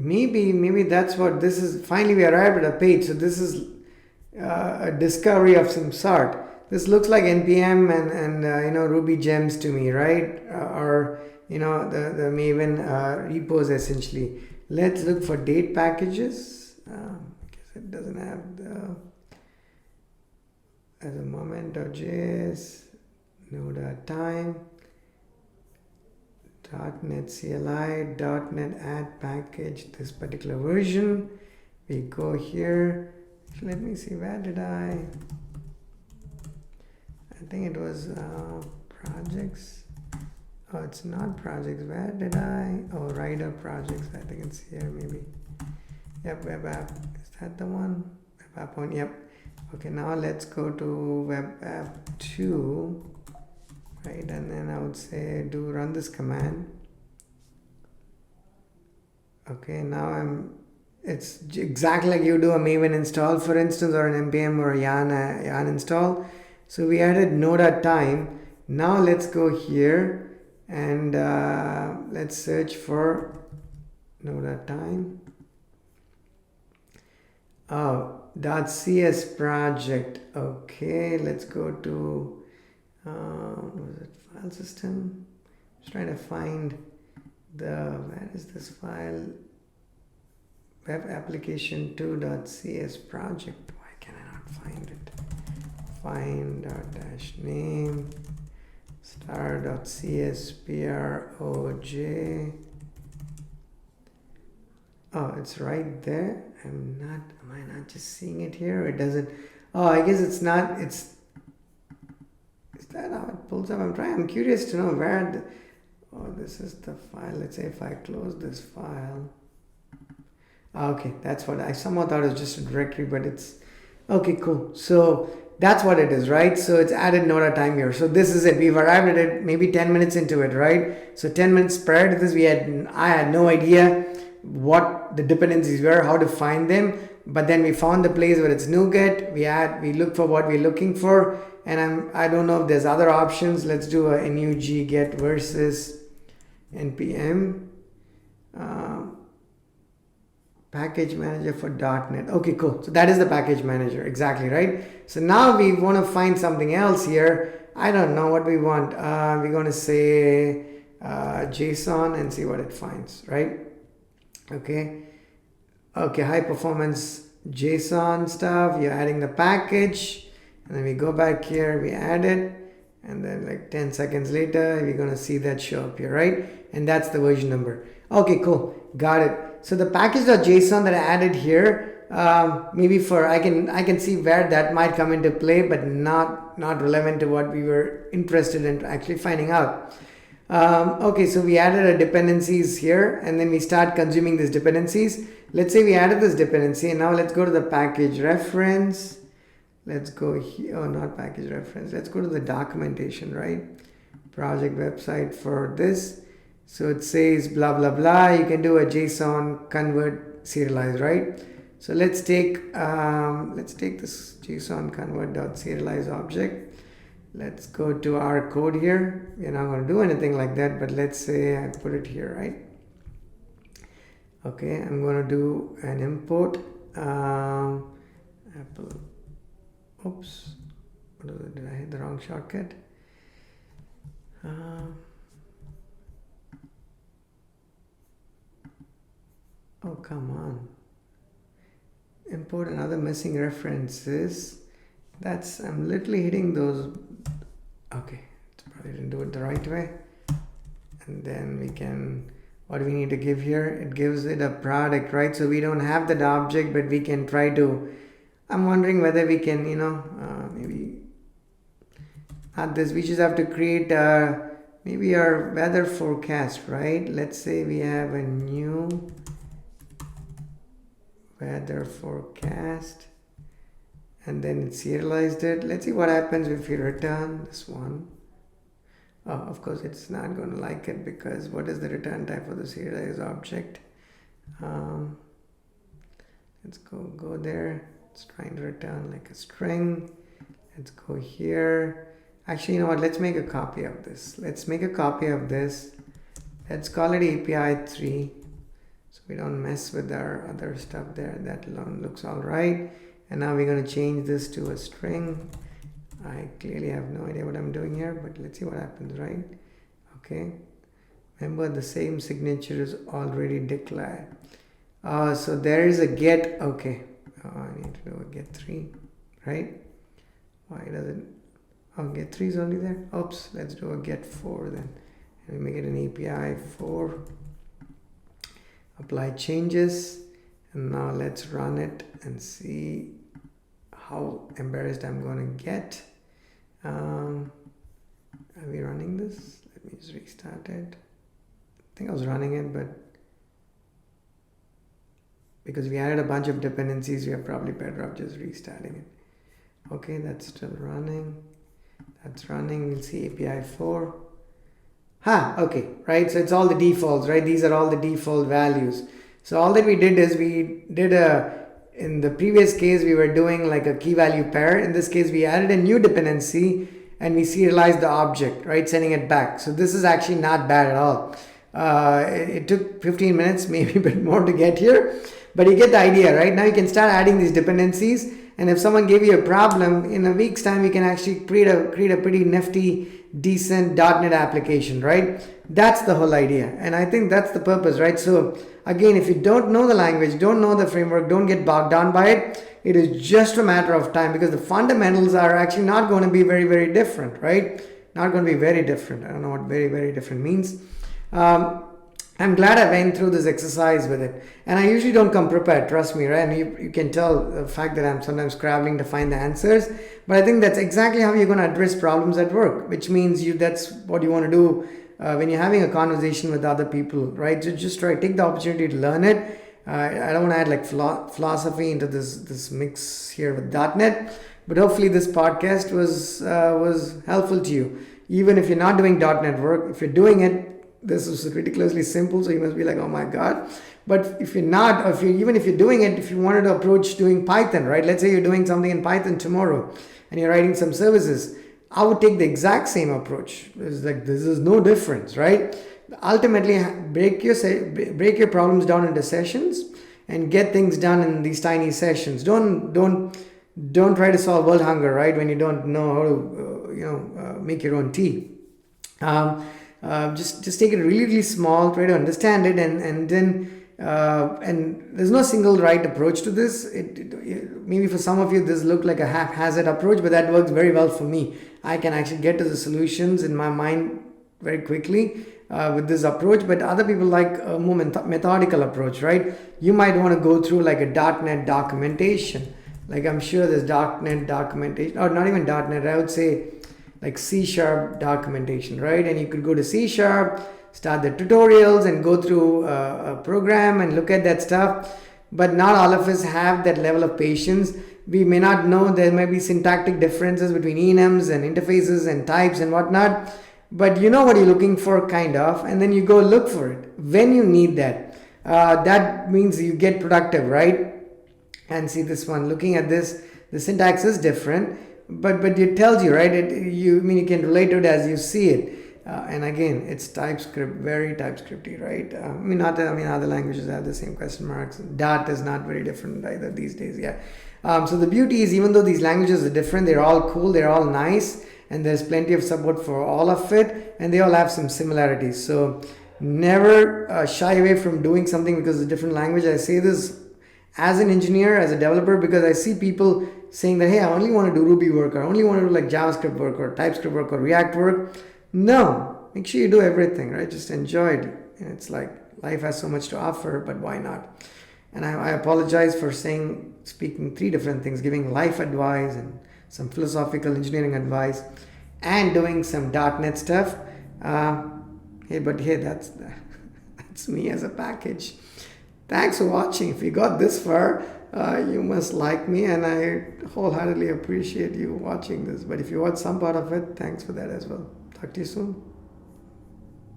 maybe that's what this is. Finally, we arrived at a page. So this is a discovery of some sort. This looks like npm and Ruby gems to me, right? Or the Maven repos essentially. Let's look for date packages. Because it doesn't have the as a moment.js, node.time, .NET CLI, .NET add package, this particular version. We go here. Let me see, where did I think it was projects. Oh, it's not projects. Where did rider projects. I think it's here maybe. Yep, web app. Is that the one? Web app one. Yep. Okay, now let's go to web app 2, right? And then I would say run this command. Okay, now it's exactly like you do a Maven install, for instance, or an npm or a yarn install. So we added node.time. Now let's go here and let's search for node.time. Oh, .cs project. Okay, let's go to was it file system? Just trying to find where is this file? Web application 2.cs project. Why can I not find it? Find.name star.cs proj. Oh, it's right there. Am I not just seeing it here? It doesn't. Oh, I guess it's not. Is that how it pulls up? I'm curious to know where this is the file. Let's say if I close this file. Okay, that's what I somehow thought it was just a directory, but it's okay, cool. So that's what it is, right? So it's added node.time here. So this is it. We've arrived at it maybe 10 minutes into it, right? So 10 minutes prior to this, I had no idea what the dependencies were, how to find them, but then we found the place where it's NuGet. We look for what we're looking for, and I don't know if there's other options. Let's do a NUG get versus npm package manager for .NET. Okay, cool. So that is the package manager, exactly, right? So now we want to find something else here. I don't know what we want. We're going to say JSON and see what it finds, right? Okay, high performance JSON stuff. You're adding the package, and then we go back here, we add it, and then like 10 seconds later we're going to see that show up here, right? And that's the version number. Okay, cool, got it. So the package.json that I added here, maybe I can see where that might come into play, but not relevant to what we were interested in actually finding out. Okay, so we added a dependencies here, and then we start consuming these dependencies. Let's say we added this dependency, and now let's go to the package reference. Let's go here. Oh, not package reference. Let's go to the documentation, right? Project website for this. So it says blah blah blah. You can do a JSON convert serialize, right? So let's take this JSON convert.serialize object. Let's go to our code here. We're not going to do anything like that, but let's say I put it here, right? Okay, I'm going to do an import Apple. Oops, did I hit the wrong shortcut? Oh, come on. Import another missing references. I'm literally hitting those. Okay, probably didn't do it the right way. And then what do we need to give here? It gives it a product, right? So we don't have that object, but we can try to. I'm wondering whether we can, maybe not this. We just have to create maybe our weather forecast, right? Let's say we have a new weather forecast. And then it serialized it. Let's see what happens if we return this one. Oh, of course, it's not going to like it because what is the return type for the serialized object? Let's go there. It's trying to return like a string. Let's go here. Actually, you know what? Let's make a copy of this. Let's call it API 3. So we don't mess with our other stuff there. That looks all right. And now we're going to change this to a string. I clearly have no idea what I'm doing here, but let's see what happens, right? Okay. Remember, the same signature is already declared. So there is a get. Okay. I need to do a get 3, right? Why does it? Oh, get 3 is only there. Oops. Let's do a get 4 then. And we make it an API 4. Apply changes. And now let's run it and see how embarrassed I'm going to get. Are we running this? Let me just restart it. I think I was running it, but because we added a bunch of dependencies, we are probably better off just restarting it. Okay, that's still running. That's running. We'll see API 4. Okay, right. So it's all the defaults, right? These are all the default values. So all that we did is in the previous case, we were doing like a key value pair. In this case, we added a new dependency and we serialized the object, right? Sending it back. So this is actually not bad at all. It took 15 minutes, maybe a bit more to get here, but you get the idea, right? Now you can start adding these dependencies. And if someone gave you a problem, in a week's time, you can actually create a pretty nifty, decent .NET application, right? That's the whole idea. And I think that's the purpose, right? So again, if you don't know the language, don't know the framework, don't get bogged down by it, it is just a matter of time, because the fundamentals are actually not going to be very, very different, right? Not going to be very different. I don't know what very, very different means. I'm glad I went through this exercise with it. And I usually don't come prepared, trust me, right? And you can tell the fact that I'm sometimes scrabbling to find the answers. But I think that's exactly how you're going to address problems at work, which means that's what you want to do when you're having a conversation with other people, right? So just take the opportunity to learn it. I don't want to add like philosophy into this mix here with .NET, but hopefully this podcast was helpful to you. Even if you're not doing .NET work, if you're doing it, this is ridiculously simple, so you must be like, oh my god. But if you're not, or even if you're doing it, if you wanted to approach doing Python, right? Let's say you're doing something in Python tomorrow and you're writing some services, I would take the exact same approach. It's like, this is no difference, right? Ultimately, break your problems down into sessions and get things done in these tiny sessions. Don't try to solve world hunger, right? When you don't know how to make your own tea. Just take it really, really small, try to understand it, and then there's no single right approach to this. Maybe for some of you this looked like a haphazard approach, but that works very well for me. I can actually get to the solutions in my mind very quickly with this approach, but other people like a more methodical approach, right? You might want to go through like a .NET documentation. Like I'm sure there's .NET documentation, or not even .NET, I would say like C# documentation, right? And you could go to C#, start the tutorials and go through a program and look at that stuff. But not all of us have that level of patience. We may not know, there might be syntactic differences between enums and interfaces and types and whatnot, but you know what you're looking for, kind of, and then you go look for it when you need that. That means you get productive, right? And see this one, looking at this, the syntax is different, but it tells you, right? You can relate to it as you see it. And again, it's TypeScript, very TypeScripty, right? Other languages have the same question marks. Dart is not very different either these days, yeah. So the beauty is, even though these languages are different, they're all cool, they're all nice, and there's plenty of support for all of it, and they all have some similarities. So never shy away from doing something because it's a different language. I say this as an engineer, as a developer, because I see people saying that, hey, I only want to do Ruby work, or I only want to do like JavaScript work or TypeScript work or React work. No, make sure you do everything, right? Just enjoy it. It's like life has so much to offer, but why not? And I apologize for speaking 3 different things, giving life advice and some philosophical engineering advice and doing some .NET stuff. Hey, that's me as a package. Thanks for watching. If you got this far, you must like me, and I wholeheartedly appreciate you watching this. But if you watch some part of it, thanks for that as well. Talk to you soon.